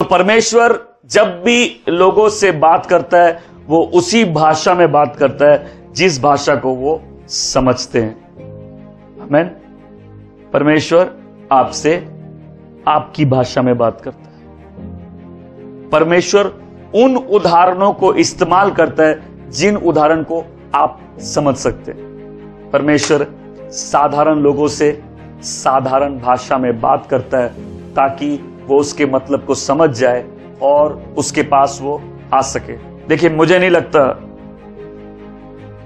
परमेश्वर जब भी लोगों से बात करता है वो उसी भाषा में बात करता है जिस भाषा को वो समझते हैं। आमीन। परमेश्वर आपसे आपकी भाषा में बात करता है। परमेश्वर उन उदाहरणों को इस्तेमाल करता है जिन उदाहरण को आप समझ सकते हैं। परमेश्वर साधारण लोगों से साधारण भाषा में बात करता है ताकि वो उसके मतलब को समझ जाए और उसके पास वो आ सके। देखिए, मुझे नहीं लगता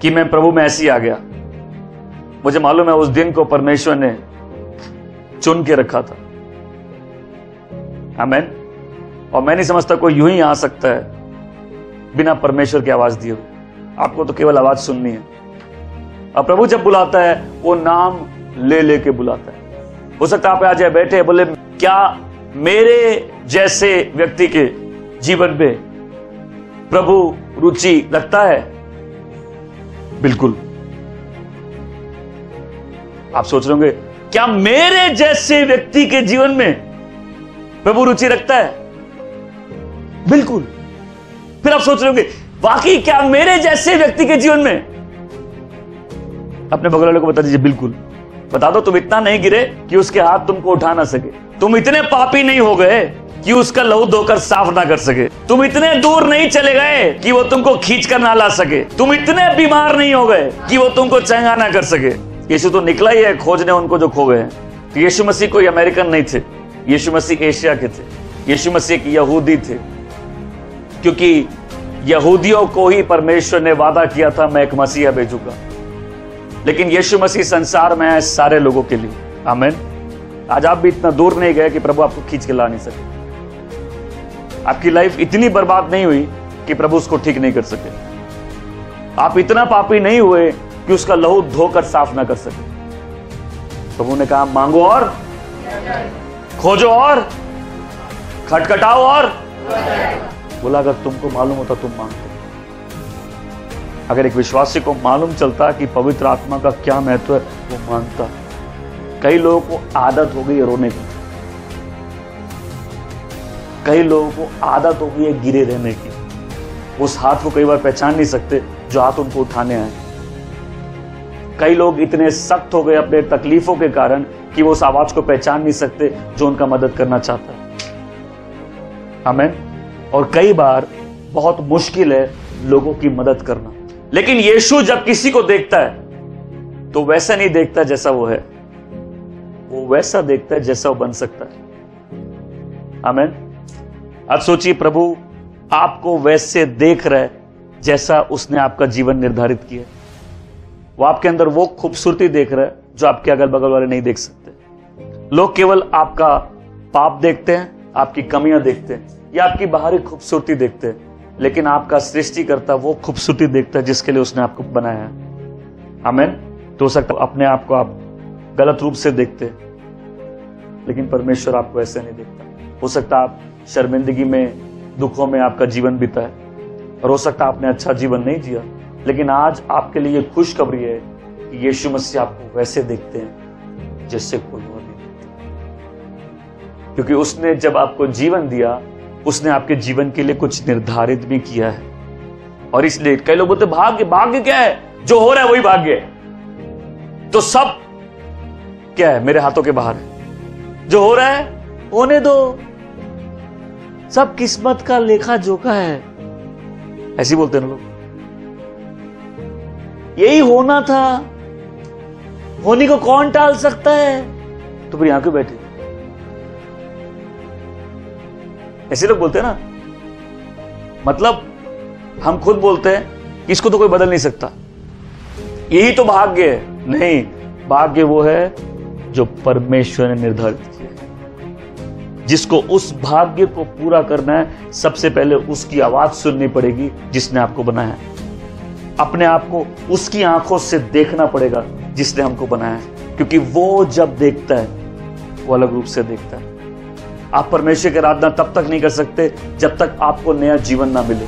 कि मैं प्रभु में ऐसे ही आ गया। मुझे मालूम है उस दिन को परमेश्वर ने चुन के रखा था। आमीन। और मैं नहीं समझता कोई यूं ही आ सकता है बिना परमेश्वर की आवाज दिए हुए। आपको तो केवल आवाज सुननी है। और प्रभु जब बुलाता है वो नाम ले लेके बुलाता है। हो सकता है आप आ जाए बैठे बोले, क्या मेरे जैसे व्यक्ति के जीवन में प्रभु रुचि रखता है? बिल्कुल। आप सोच रहे होंगे, क्या मेरे जैसे व्यक्ति के जीवन में प्रभु रुचि रखता है? बिल्कुल। फिर आप सोच रहे होंगे, वाकई क्या मेरे जैसे व्यक्ति के जीवन में? अपने बगल वाले को बता दीजिए, बिल्कुल। बता दो, तुम इतना नहीं गिरे कि उसके हाथ तुमको उठा ना सके। तुम इतने पापी नहीं हो गए कि उसका लहू धोकर साफ ना कर सके। तुम इतने दूर नहीं चले गए कि वो तुमको खींच कर ना ला सके। तुम इतने बीमार नहीं हो गए कि वो तुमको चंगा ना कर सके। यीशु तो निकला ही है खोजने उनको जो खो गए हैं। यीशु मसीह कोई अमेरिकन नहीं थे। यीशु मसीह एशिया के थे। यीशु मसीह एक यहूदी थे, क्योंकि यहूदियों को ही परमेश्वर ने वादा किया था, मैं एक मसीहा भेजूंगा। लेकिन यीशु मसीह संसार में है सारे लोगों के लिए। आमीन। आज आप भी इतना दूर नहीं गए कि प्रभु आपको खींच के ला नहीं सके। आपकी लाइफ इतनी बर्बाद नहीं हुई कि प्रभु उसको ठीक नहीं कर सके। आप इतना पापी नहीं हुए कि उसका लहू धोकर साफ ना कर सके। प्रभु ने कहा, मांगो और खोजो और खटखटाओ और। बोला, अगर तुमको मालूम होता तुम मांगते। अगर एक विश्वासी को मालूम चलता कि पवित्र आत्मा का क्या महत्व है, वो मांगता। कई लोगों को आदत हो गई है रोने की। कई लोगों को आदत हो गई है गिरे रहने की। उस हाथ को कई बार पहचान नहीं सकते जो हाथ उनको उठाने आए। कई लोग इतने सख्त हो गए अपने तकलीफों के कारण कि वो उस आवाज को पहचान नहीं सकते जो उनका मदद करना चाहता है। आमीन। और कई बार बहुत मुश्किल है लोगों की मदद करना। लेकिन यीशु जब किसी को देखता है तो वैसा नहीं देखता जैसा वो है, वो वैसा देखता है जैसा वो बन सकता है। आमीन। आज सोचिए, प्रभु आपको वैसे देख रहा है जैसा उसने आपका जीवन निर्धारित किया। वो आपके अंदर वो खूबसूरती देख रहा है जो आपके अगल बगल वाले नहीं देख सकते। लोग केवल आपका पाप देखते हैं, आपकी कमियां देखते हैं या आपकी बाहरी खूबसूरती देखते हैं, लेकिन आपका सृष्टिकर्ता वो खूबसूरती देखता है जिसके लिए उसने आपको बनाया है। आमीन। तो हो सकता है अपने आप को आप गलत रूप से देखते हैं, लेकिन परमेश्वर आपको ऐसे नहीं देखता। हो सकता है आप शर्मिंदगी में, दुखों में आपका जीवन बीता है, और हो सकता है आपने अच्छा जीवन नहीं जिया, लेकिन आज आपके लिए खुशखबरी है कि यीशु मसीह आपको वैसे देखते हैं जैसे कोई और नहीं देखता। क्योंकि उसने जब आपको जीवन दिया, उसने आपके जीवन के लिए कुछ निर्धारित भी किया है। और इसलिए कई लोग बोलते भाग्य, भाग्य क्या है? जो हो रहा है वही भाग्य है। तो सब क्या है? मेरे हाथों के बाहर है। जो हो रहा है होने दो, सब किस्मत का लेखा जोखा है। ऐसे बोलते हैं लोग। यही होना था, होने को कौन टाल सकता है? तो फिर यहां क्यों बैठे? ऐसे लोग बोलते हैं ना। मतलब हम खुद बोलते हैं कि इसको तो कोई बदल नहीं सकता, यही तो भाग्य है। नहीं, भाग्य वो है जो परमेश्वर ने निर्धारित किया है। जिसको उस भाग्य को पूरा करना है, सबसे पहले उसकी आवाज सुननी पड़ेगी जिसने आपको बनाया है। अपने आप को उसकी आंखों से देखना पड़ेगा जिसने हमको बनाया है, क्योंकि वो जब देखता है वो अलग रूप से देखता है। आप परमेश्वर की आराधना तब तक नहीं कर सकते जब तक आपको नया जीवन ना मिले।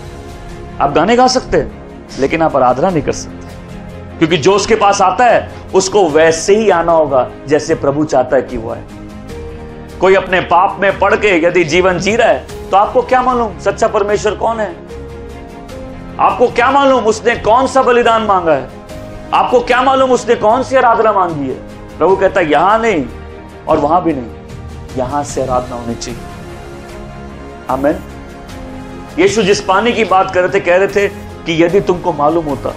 आप गाने गा सकते हैं लेकिन आप आराधना नहीं कर सकते, क्योंकि जो उसके पास आता है उसको वैसे ही आना होगा जैसे प्रभु चाहता है कि वो आए। कोई अपने पाप में पड़ के यदि जीवन जी रहा है तो आपको क्या मालूम सच्चा परमेश्वर कौन है? आपको क्या मालूम उसने कौन सा बलिदान मांगा है? आपको क्या मालूम उसने कौन सी आराधना मांगी है? प्रभु कहता है यहां नहीं और वहां भी नहीं, यहां से आराधना होनी चाहिए। आमीन। यीशु जिस पानी की बात कर रहे थे, कह रहे थे कि यदि तुमको मालूम होता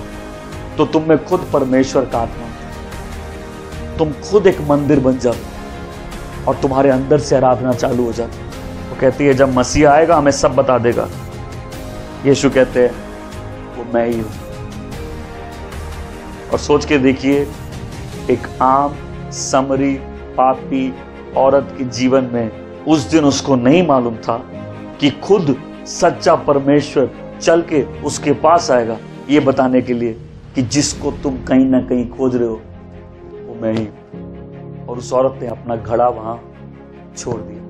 तो तुम में खुद परमेश्वर का आत्मा होता, तुम खुद एक मंदिर बन जाते और तुम्हारे अंदर से आराधना चालू हो जाती। वो कहती है जब मसीहा आएगा हमें सब बता देगा। यीशु कहते हैं वो मैं ही हूं। और सोच के देखिए, एक आम समरी पापी औरत के जीवन में उस दिन उसको नहीं मालूम था कि खुद सच्चा परमेश्वर चल के उसके पास आएगा, ये बताने के लिए कि जिसको तुम कहीं ना कहीं खोज रहे हो वो मैं ही। और उस औरत ने अपना घड़ा वहां छोड़ दिया।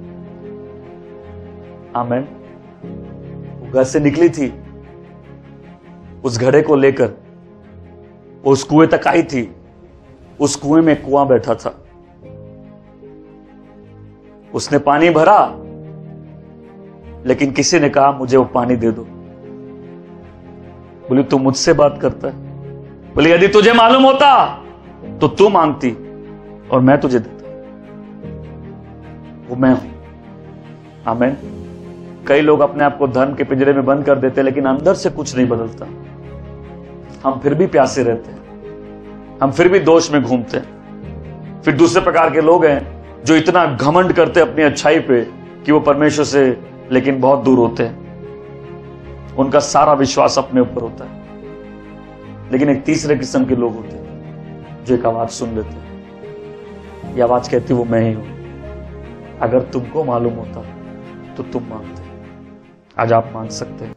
आमीन। वो घर से निकली थी, उस घड़े को लेकर वो उस कुएं तक आई थी। उस कुएं में कुआं बैठा था, उसने पानी भरा, लेकिन किसी ने कहा मुझे वो पानी दे दो। बोली तू मुझसे बात करता है? बोली यदि तुझे मालूम होता तो तू मांगती और मैं तुझे देता। वो मैं हूं। आमीन। कई लोग अपने आप को धर्म के पिंजरे में बंद कर देते, लेकिन अंदर से कुछ नहीं बदलता। हम फिर भी प्यासे रहते हैं, हम फिर भी दोष में घूमते हैं। फिर दूसरे प्रकार के लोग हैं जो इतना घमंड करते अपनी अच्छाई पे कि वो परमेश्वर से लेकिन बहुत दूर होते हैं। उनका सारा विश्वास अपने ऊपर होता है। लेकिन एक तीसरे किस्म के लोग होते हैं जो एक आवाज सुन लेते हैं। ये आवाज कहती वो मैं ही हूं। अगर तुमको मालूम होता तो तुम मांगते। आज आप मांग सकते हैं।